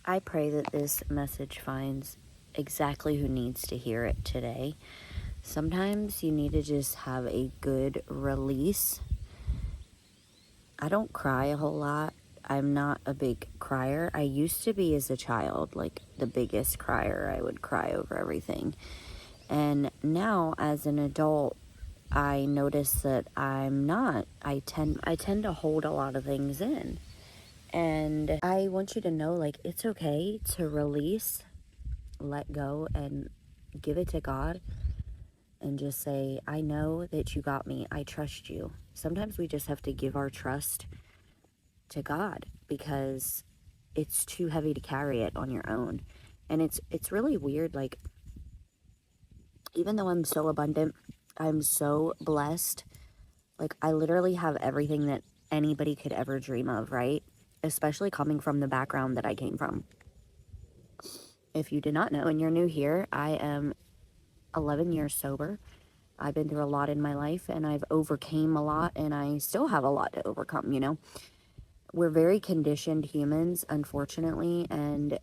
I pray that this message finds exactly who needs to hear it today. Sometimes you need to just have a good release. I don't cry a whole lot. I'm not a big crier. I used to be as a child, like the biggest crier. I would cry over everything. And now as an adult, I notice that I'm not. I tend to hold a lot of things in. And I want you to know, like, it's okay to release, let go, and give it to God and just say, I know that you got me. I trust you. Sometimes we just have to give our trust to God because it's too heavy to carry it on your own. And it's really weird. Like, even though I'm so abundant, I'm so blessed. Like, I literally have everything that anybody could ever dream of, right? Especially coming from the background that I came from. If you did not know and you're new here, I am 11 years sober. I've been through a lot in my life and I've overcame a lot and I still have a lot to overcome, you know. We're very conditioned humans, unfortunately, and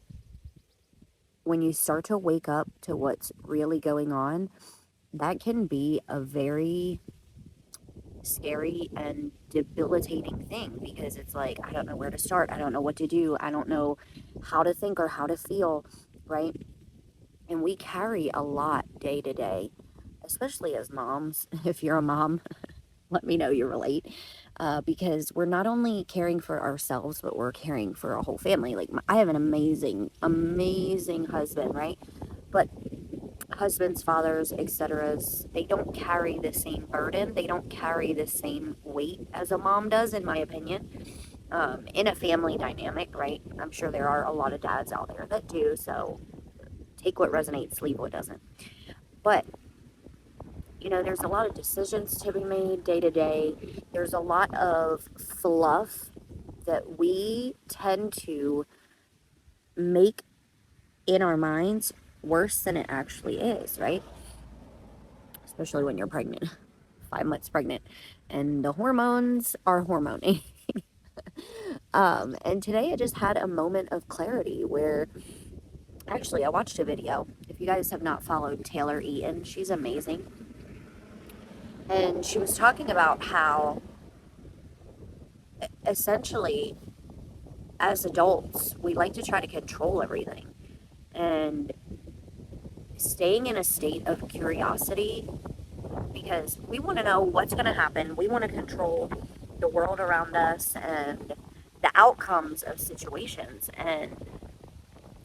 when you start to wake up to what's really going on, that can be a very scary and debilitating thing because it's like, I don't know where to start. I don't know what to do. I don't know how to think or how to feel, right? And we carry a lot day to day, especially as moms. If you're a mom, let me know you relate. Because we're not only caring for ourselves, but we're caring for a whole family. Like, I have an amazing, amazing husband, right? But husbands, fathers, etc., they don't carry the same burden. They don't carry the same weight as a mom does, in my opinion. In a family dynamic, right? I'm sure there are a lot of dads out there that do, so take what resonates, leave what doesn't. But, you know, there's a lot of decisions to be made day to day. There's a lot of fluff that we tend to make in our minds worse than it actually is, right? Especially when you're pregnant, 5 months pregnant, and the hormones are hormoning. And today I just had a moment of clarity where actually I watched a video. If you guys have not followed Taylor Eaton, she's amazing. And she was talking about how essentially as adults, we like to try to control everything. And staying in a state of curiosity because we want to know what's going to happen. We want to control the world around us and the outcomes of situations. And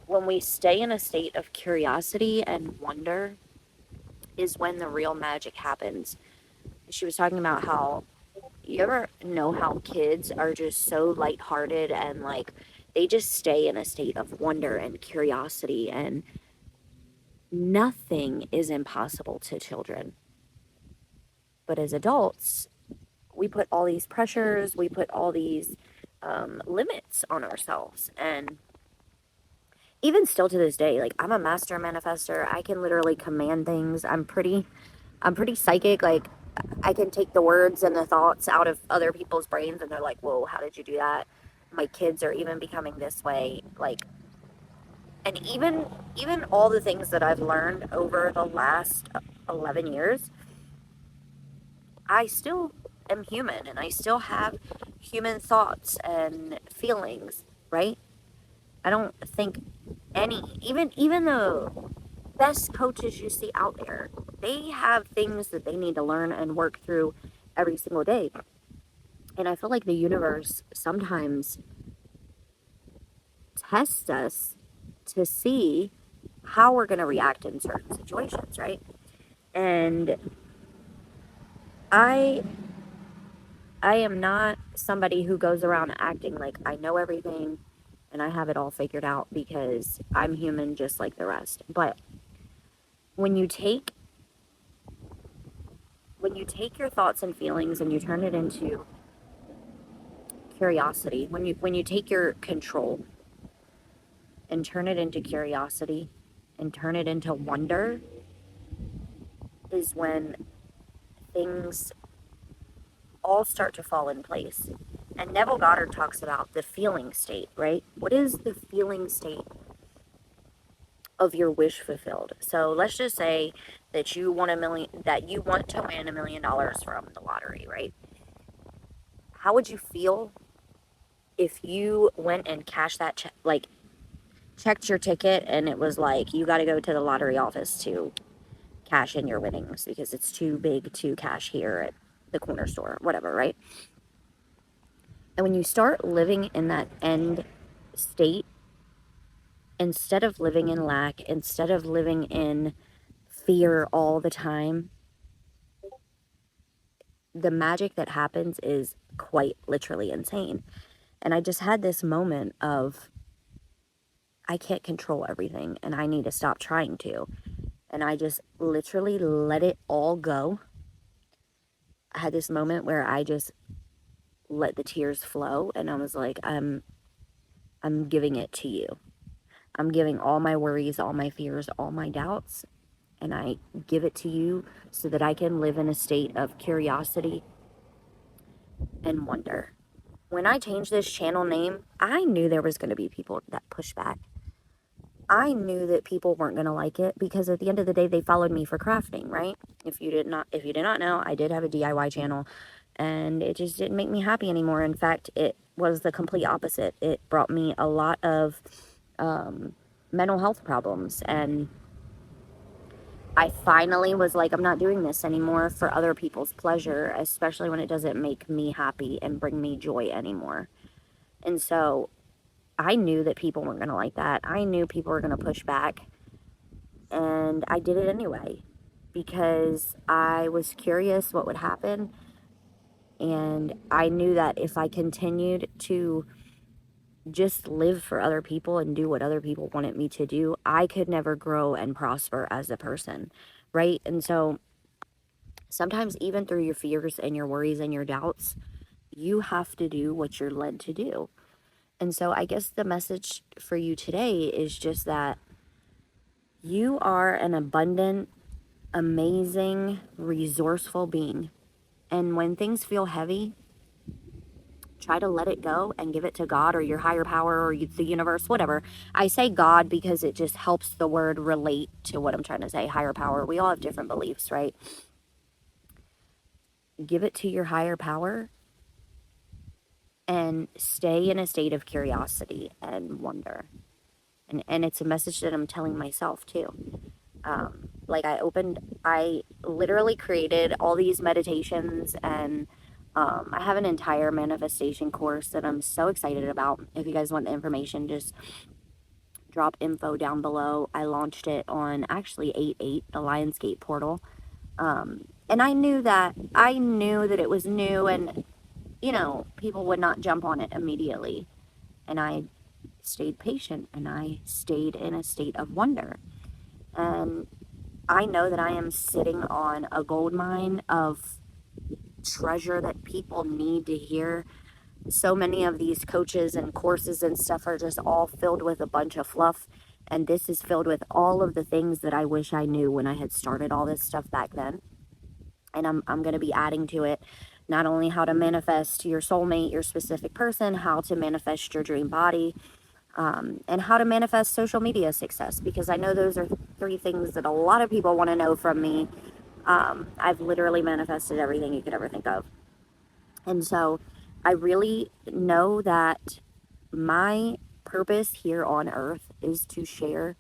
when we stay in a state of curiosity and wonder is when the real magic happens. She was talking about how, you ever know how kids are just so lighthearted and like they just stay in a state of wonder and curiosity, and nothing is impossible to children. But as adults, we put all these pressures, we put all these limits on ourselves. And even still to this day, like, I'm a master manifester. I can literally command things. I'm pretty psychic. Like, I can take the words and the thoughts out of other people's brains and they're like, whoa, how did you do that? My kids are even becoming this way. Like, and even all the things that I've learned over the last 11 years, I still am human and I still have human thoughts and feelings, right? I don't think even the best coaches you see out there, they have things that they need to learn and work through every single day. And I feel like the universe sometimes tests us to see how we're going to react in certain situations, right? And I am not somebody who goes around acting like I know everything and I have it all figured out, because I'm human just like the rest. But when you take your thoughts and feelings and you turn it into curiosity, when you take your control and turn it into curiosity and turn it into wonder, is when things all start to fall in place. And Neville Goddard talks about the feeling state, right? What is the feeling state of your wish fulfilled? So let's just say that you want that you want to win $1,000,000 from the lottery, right? How would you feel if you went and cashed that check, like checked your ticket, and it was like, you got to go to the lottery office to cash in your winnings because it's too big to cash here at the corner store, whatever, right? And when you start living in that end state, instead of living in lack, instead of living in fear all the time, the magic that happens is quite literally insane. And I just had this moment of, I can't control everything and I need to stop trying to. And I just literally let it all go. I had this moment where I just let the tears flow, and I was like, I'm giving it to you. I'm giving all my worries, all my fears, all my doubts, and I give it to you so that I can live in a state of curiosity and wonder. When I changed this channel name, I knew there was going to be people that push back. I knew that people weren't going to like it because at the end of the day, they followed me for crafting, right? If you did not know, I did have a DIY channel, and it just didn't make me happy anymore. In fact, it was the complete opposite. It brought me a lot of mental health problems, and I finally was like, I'm not doing this anymore for other people's pleasure, especially when it doesn't make me happy and bring me joy anymore. And so I knew that people weren't going to like that. I knew people were going to push back. And I did it anyway because I was curious what would happen. And I knew that if I continued to just live for other people and do what other people wanted me to do, I could never grow and prosper as a person, right? And so sometimes even through your fears and your worries and your doubts, you have to do what you're led to do. And so I guess the message for you today is just that you are an abundant, amazing, resourceful being. And when things feel heavy, try to let it go and give it to God or your higher power or the universe, whatever. I say God because it just helps the word relate to what I'm trying to say, higher power. We all have different beliefs, right? Give it to your higher power and stay in a state of curiosity and wonder. And it's a message that I'm telling myself too. Like I literally created all these meditations, and I have an entire manifestation course that I'm so excited about. If you guys want the information, just drop info down below. I launched it on actually 8/8, the Lionsgate portal. And I knew that it was new, and people would not jump on it immediately. And I stayed patient, and I stayed in a state of wonder. And I know that I am sitting on a gold mine of treasure that people need to hear. So many of these coaches and courses and stuff are just all filled with a bunch of fluff. And this is filled with all of the things that I wish I knew when I had started all this stuff back then. And I'm going to be adding to it not only how to manifest your soulmate, your specific person, how to manifest your dream body, and how to manifest social media success, because I know those are 3 things that a lot of people want to know from me. I've literally manifested everything you could ever think of. And so I really know that my purpose here on earth is to share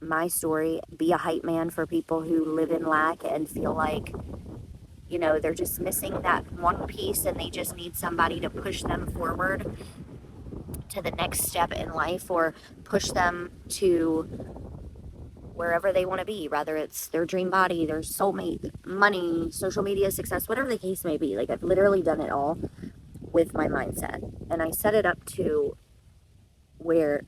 my story, be a hype man for people who live in lack and feel like, they're just missing that one piece and they just need somebody to push them forward to the next step in life or push them to wherever they want to be, whether it's their dream body, their soulmate, money, social media success, whatever the case may be. Like, I've literally done it all with my mindset, and I set it up to where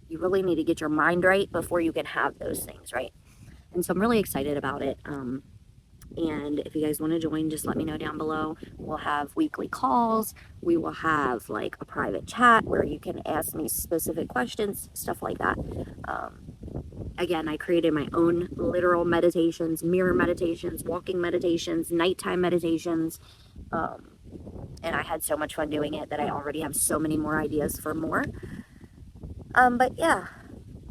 you really need to get your mind right before you can have those things, right? And so I'm really excited about it. And if you guys want to join, just let me know down below. We'll have weekly calls. We will have like a private chat where you can ask me specific questions, stuff like that. Again, I created my own literal meditations, mirror meditations, walking meditations, nighttime meditations. and I had so much fun doing it that I already have so many more ideas for more. But yeah,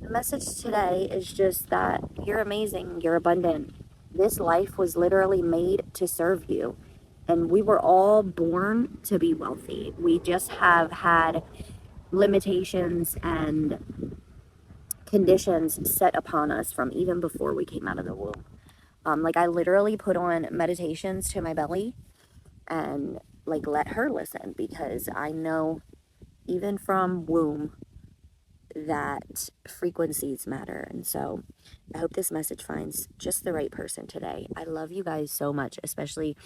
the message today is just that you're amazing, you're abundant. This life was literally made to serve you. And we were all born to be wealthy. We just have had limitations and conditions set upon us from even before we came out of the womb. Like I literally put on meditations to my belly and like let her listen, because I know even from womb that frequencies matter. And so I hope this message finds just the right person today. I love you guys so much, especially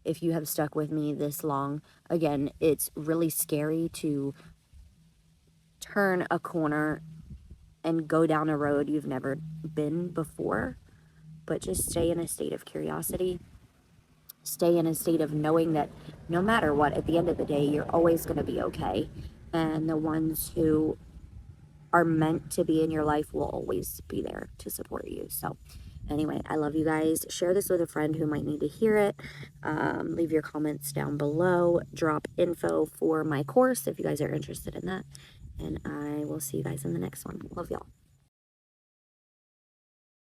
if you have stuck with me this long. Again, it's really scary to turn a corner and go down a road you've never been before, but just stay in a state of curiosity. Stay in a state of knowing that no matter what, at the end of the day, you're always going to be okay. And the ones who are meant to be in your life will always be there to support you. So anyway, I love you guys. Share this with a friend who might need to hear it. Leave your comments down below. Drop info for my course if you guys are interested in that. And I will see you guys in the next one. Love y'all.